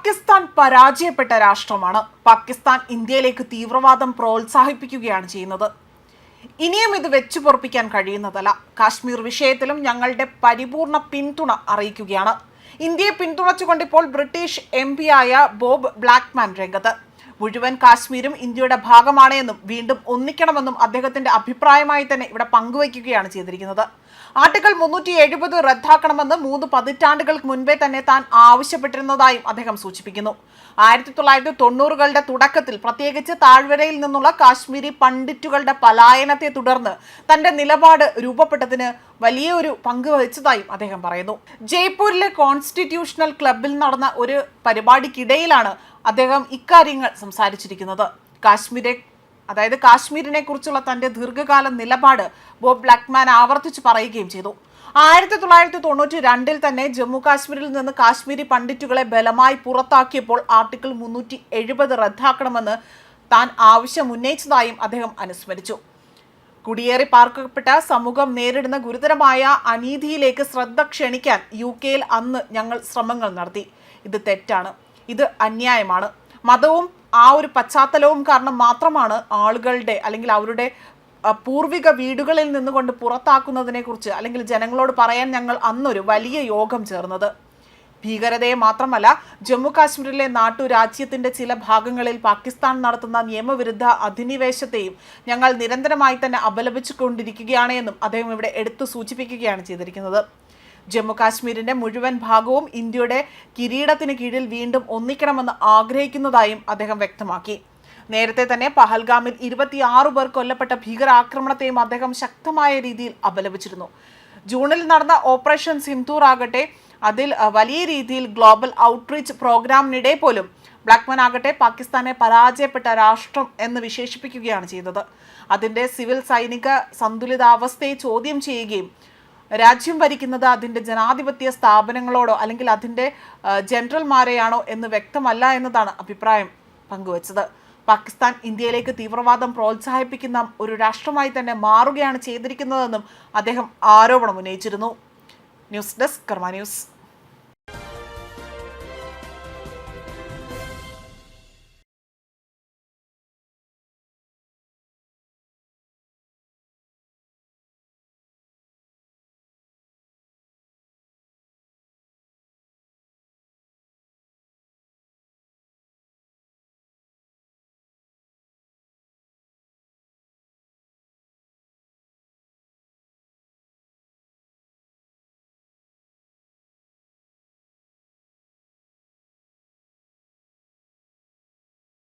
പാകിസ്ഥാൻ പരാജയപ്പെട്ട രാഷ്ട്രമാണ്. പാകിസ്ഥാൻ ഇന്ത്യയിലേക്ക് തീവ്രവാദം പ്രോത്സാഹിപ്പിക്കുകയാണ് ചെയ്യുന്നത്. ഇനിയും ഇത് വെച്ചു പൊറപ്പിക്കാൻ കഴിയുന്നതല്ല. കാശ്മീർ വിഷയത്തിലും ഞങ്ങളുടെ പരിപൂർണ പിന്തുണ അറിയിക്കുകയാണ്. ഇന്ത്യയെ പിന്തുണച്ചുകൊണ്ട് ഇപ്പോൾ ബ്രിട്ടീഷ് MP ആയ ബോബ് ബ്ലാക്ക്മാൻ രംഗത്ത്. മുഴുവൻ കാശ്മീരും ഇന്ത്യയുടെ ഭാഗമാണ് എന്നും വീണ്ടും ഒന്നിക്കണമെന്നും അദ്ദേഹത്തിന്റെ അഭിപ്രായമായി തന്നെ ഇവിടെ പങ്കുവയ്ക്കുകയാണ് ചെയ്തിരിക്കുന്നത്. ആർട്ടിക്കിൾ 370 റദ്ദാക്കണമെന്ന് 3 പതിറ്റാണ്ടുകൾക്ക് മുൻപേ തന്നെ താൻ ആവശ്യപ്പെട്ടിരുന്നതായും അദ്ദേഹം സൂചിപ്പിക്കുന്നു. 1990കളുടെ തുടക്കത്തിൽ പ്രത്യേകിച്ച് താഴ്വരയിൽ നിന്നുള്ള കാശ്മീരി പണ്ഡിറ്റുകളുടെ പലായനത്തെ തുടർന്ന് തന്റെ നിലപാട് രൂപപ്പെട്ടതിന് വലിയൊരു പങ്ക് വഹിച്ചതായും അദ്ദേഹം പറയുന്നു. ജയ്പൂരിലെ കോൺസ്റ്റിറ്റ്യൂഷണൽ ക്ലബിൽ നടന്ന ഒരു പരിപാടിക്കിടയിലാണ് അദ്ദേഹം ഇക്കാര്യങ്ങൾ സംസാരിച്ചിരിക്കുന്നത്. കാശ്മീരിനെ കുറിച്ചുള്ള തന്റെ ദീർഘകാല നിലപാട് ബോബ് ബ്ലാക്ക്മാൻ ആവർത്തിച്ച് പറയുകയും ചെയ്തു. 1992 തന്നെ ജമ്മു കാശ്മീരിൽ നിന്ന് കാശ്മീരി പണ്ഡിറ്റുകളെ ബലമായി പുറത്താക്കിയപ്പോൾ ആർട്ടിക്കിൾ 370 റദ്ദാക്കണമെന്ന് താൻ ആവശ്യം ഉന്നയിച്ചതായും അദ്ദേഹം അനുസ്മരിച്ചു. കുടിയേറി പാർക്കപ്പെട്ട സമൂഹം നേരിടുന്ന ഗുരുതരമായ അനീതിയിലേക്ക് ശ്രദ്ധ ക്ഷണിക്കാൻ UK അന്ന് ഞങ്ങൾ ശ്രമങ്ങൾ നടത്തി. ഇത് തെറ്റാണ്, ഇത് അന്യായമാണ്. മതവും ആ ഒരു പശ്ചാത്തലവും കാരണം മാത്രമാണ് ആളുകളുടെ അല്ലെങ്കിൽ അവരുടെ പൂർവിക വീടുകളിൽ നിന്നുകൊണ്ട് പുറത്താക്കുന്നതിനെ കുറിച്ച് അല്ലെങ്കിൽ ജനങ്ങളോട് പറയാൻ ഞങ്ങൾ അന്നൊരു വലിയ യോഗം ചേർന്നത്. ഭീകരതയെ മാത്രമല്ല, ജമ്മു കാശ്മീരിലെ നാട്ടുരാജ്യത്തിന്റെ ചില ഭാഗങ്ങളിൽ പാകിസ്ഥാൻ നടത്തുന്ന നിയമവിരുദ്ധ അധിനിവേശത്തെയും ഞങ്ങൾ നിരന്തരമായി തന്നെ അപലപിച്ചുകൊണ്ടിരിക്കുകയാണ് എന്നും അദ്ദേഹം ഇവിടെ എടുത്തു സൂചിപ്പിക്കുകയാണ് ചെയ്തിരിക്കുന്നത്. ജമ്മു കാശ്മീരിന്റെ മുഴുവൻ ഭാഗവും ഇന്ത്യയുടെ കിരീടത്തിന് കീഴിൽ വീണ്ടും ഒന്നിക്കണമെന്ന് ആഗ്രഹിക്കുന്നതായും അദ്ദേഹം വ്യക്തമാക്കി. നേരത്തെ തന്നെ പഹൽഗാമിൽ 26 പേർ കൊല്ലപ്പെട്ട ഭീകരാക്രമണത്തെയും അദ്ദേഹം ശക്തമായ രീതിയിൽ അപലപിച്ചിരുന്നു. ജൂണിൽ നടന്ന ഓപ്പറേഷൻ സിന്ദൂർ ആകട്ടെ, അതിൽ വലിയ രീതിയിൽ ഗ്ലോബൽ ഔട്ട്റീച്ച് പ്രോഗ്രാമിനിടെ പോലും ബ്ലാക്ക്മാൻ ആകട്ടെ പാകിസ്ഥാനെ പരാജയപ്പെട്ട രാഷ്ട്രം എന്ന് വിശേഷിപ്പിക്കുകയാണ് ചെയ്തത്. അതിൻ്റെ സിവിൽ സൈനിക സന്തുലിതാവസ്ഥയെ ചോദ്യം ചെയ്യുകയും രാജ്യം ഭരിക്കുന്നത് അതിൻ്റെ ജനാധിപത്യ സ്ഥാപനങ്ങളോടോ അല്ലെങ്കിൽ അതിൻ്റെ ജനറൽമാരെയാണോ എന്ന് വ്യക്തമല്ല എന്നതാണ് അഭിപ്രായം പങ്കുവച്ചത്. പാകിസ്ഥാൻ ഇന്ത്യയിലേക്ക് തീവ്രവാദം പ്രോത്സാഹിപ്പിക്കുന്ന ഒരു രാഷ്ട്രമായി തന്നെ മാറുകയാണ് ചെയ്തിരിക്കുന്നതെന്നും അദ്ദേഹം ആരോപണം ഉന്നയിച്ചിരുന്നു. ന്യൂസ് ഡെസ്ക് കർമ്മ ന്യൂസ്.